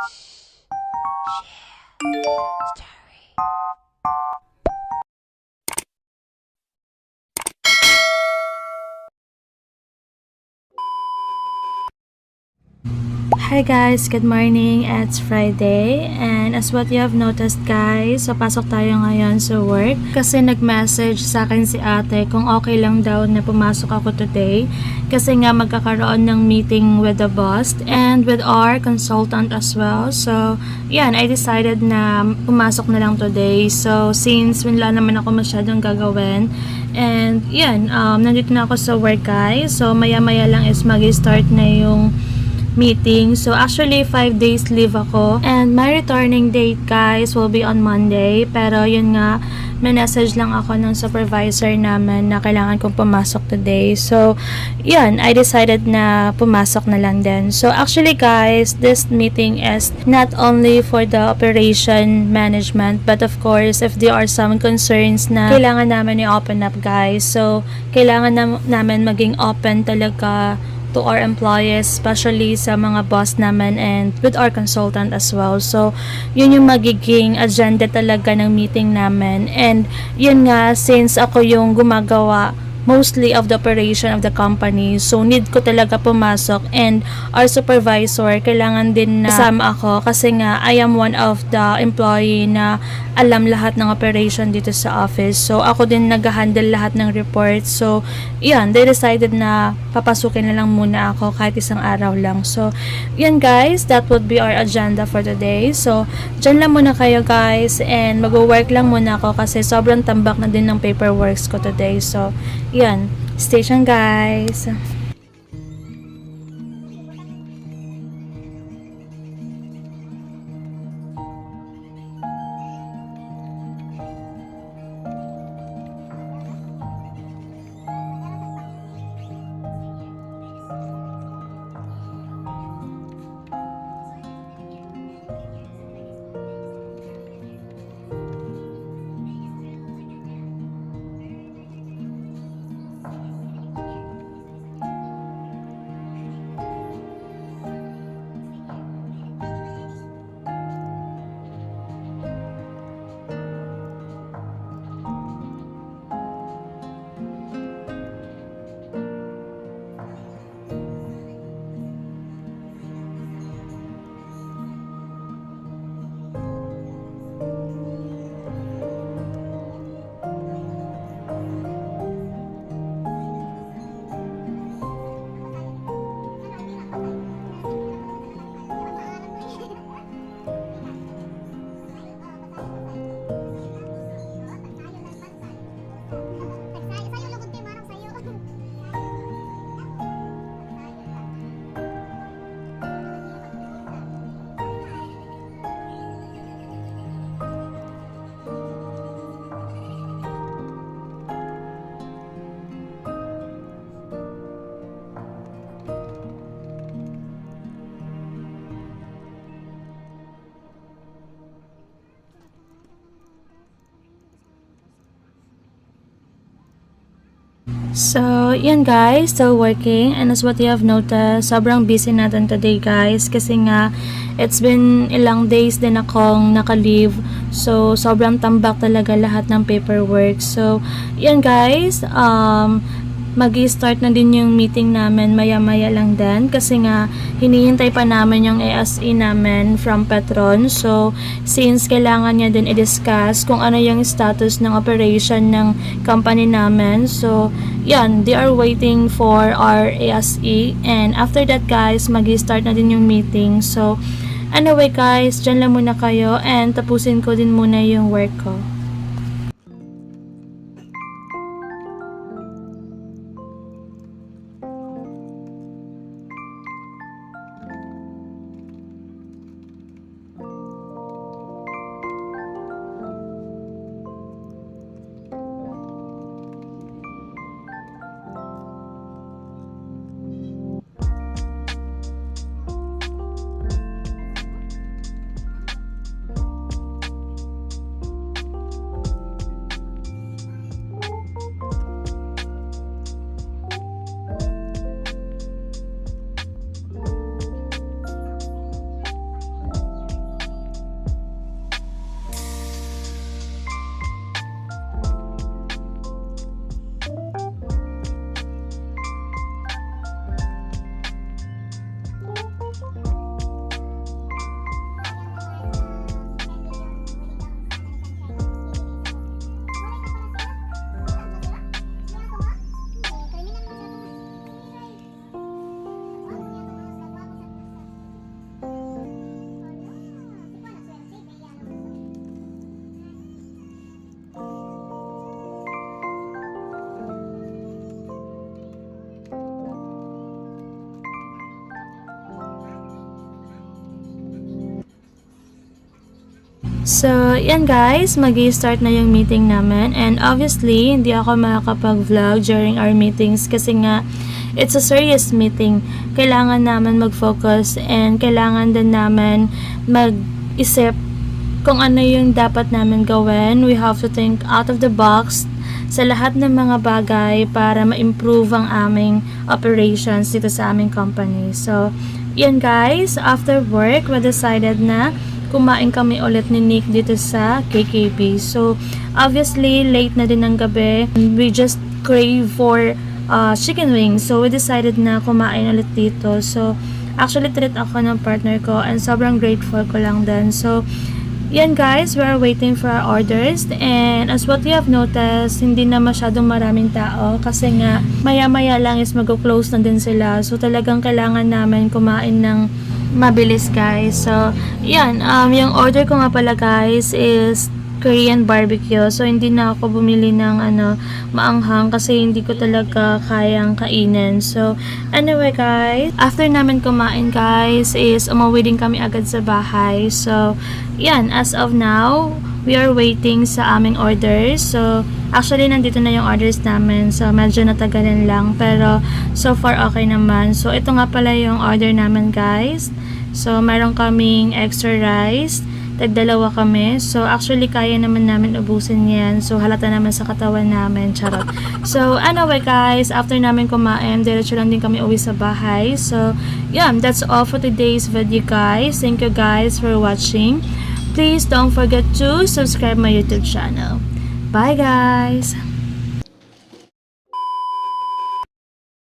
Hi guys, good morning. It's Friday and as what you have noticed guys, so pasok tayo ngayon sa work kasi nag-message sa akin si ate kung okay lang daw na pumasok ako today kasi nga magkakaroon ng meeting with the boss and with our consultant as well. So yan, I decided na pumasok na lang today. So since wala naman ako masyadong gagawin and yan, nandito na ako sa work guys. So maya-maya lang is mag-start na yung meeting. So actually 5 days leave ako and my returning date guys will be on Monday, pero yun nga, may message lang ako ng supervisor namin na kailangan kong pumasok today. So yun, I decided na pumasok na lang din. So actually guys, this meeting is not only for the operation management but of course if there are some concerns na kailangan namin i-open up guys, so kailangan namin maging open talaga to our employees, especially sa mga boss naman and with our consultant as well. So, yun yung magiging agenda talaga ng meeting namin. And yun nga, since ako yung gumagawa mostly of the operation of the company, so need ko talaga pumasok and our supervisor kailangan din na kasama ako kasi nga I am one of the employee na alam lahat ng operation dito sa office. So ako din nag-handle lahat ng reports. So yan, they decided na papasukin na lang muna ako kahit isang araw lang. So yan guys, that would be our agenda for today. So dyan lang muna kayo guys and mag-work lang muna ako kasi sobrang tambak na din ng paperworks ko today. So yan, station guys. So, yan guys, still working and as what you have noticed, sobrang busy natin today guys kasi nga it's been ilang days din akong naka-leave. So, sobrang tambak talaga lahat ng paperwork. So, yan guys, mag-i-start na din yung meeting namin maya-maya lang din kasi nga hinihintay pa namin yung ASE namin from Petron. So since kailangan niya din i-discuss kung ano yung status ng operation ng company namin, so yan, they are waiting for our ASE and after that guys, mag-i-start na din yung meeting. So anyway guys, dyan lang muna kayo and tapusin ko din muna yung work ko. So, yan guys, mag-i-start na yung meeting namin. And obviously, hindi ako makakapag-vlog during our meetings kasi nga, it's a serious meeting. Kailangan naman mag-focus and kailangan din namin mag-isip kung ano yung dapat namin gawin. We have to think out of the box sa lahat ng mga bagay para ma-improve ang aming operations dito sa aming company. So, yan guys, after work, we decided na kumain kami ulit ni Nick dito sa KKB. So, obviously, late na din ng gabi. We just crave for chicken wings. So, we decided na kumain ulit dito. So, actually, treat ako ng partner ko and sobrang grateful ko lang din. So, yan guys, we are waiting for our orders. And as what you have noticed, hindi na masyadong maraming tao kasi nga maya-maya lang is mag-close na din sila. So, talagang kailangan namin kumain ng mabilis guys. So, yan. Yung order ko nga pala guys is Korean barbecue. So, hindi na ako bumili ng maanghang kasi hindi ko talaga kayang kainin. So, anyway guys, after namin kumain guys is umuwi din kami agad sa bahay. So, yan. As of now, we are waiting sa aming orders. So, actually, nandito na yung orders namin. So, medyo natagalan lang. Pero, so far, okay naman. So, ito nga pala yung order namin, guys. So, meron kaming extra rice. Tagdalawa kami. So, actually, kaya naman namin ubusin yan. So, halata naman sa katawan namin. Charot. So, anyway, guys. After namin kumain, diretso lang din kami uwi sa bahay. So, yeah. That's all for today's video, guys. Thank you, guys, for watching. Please don't forget to subscribe my YouTube channel. Bye guys!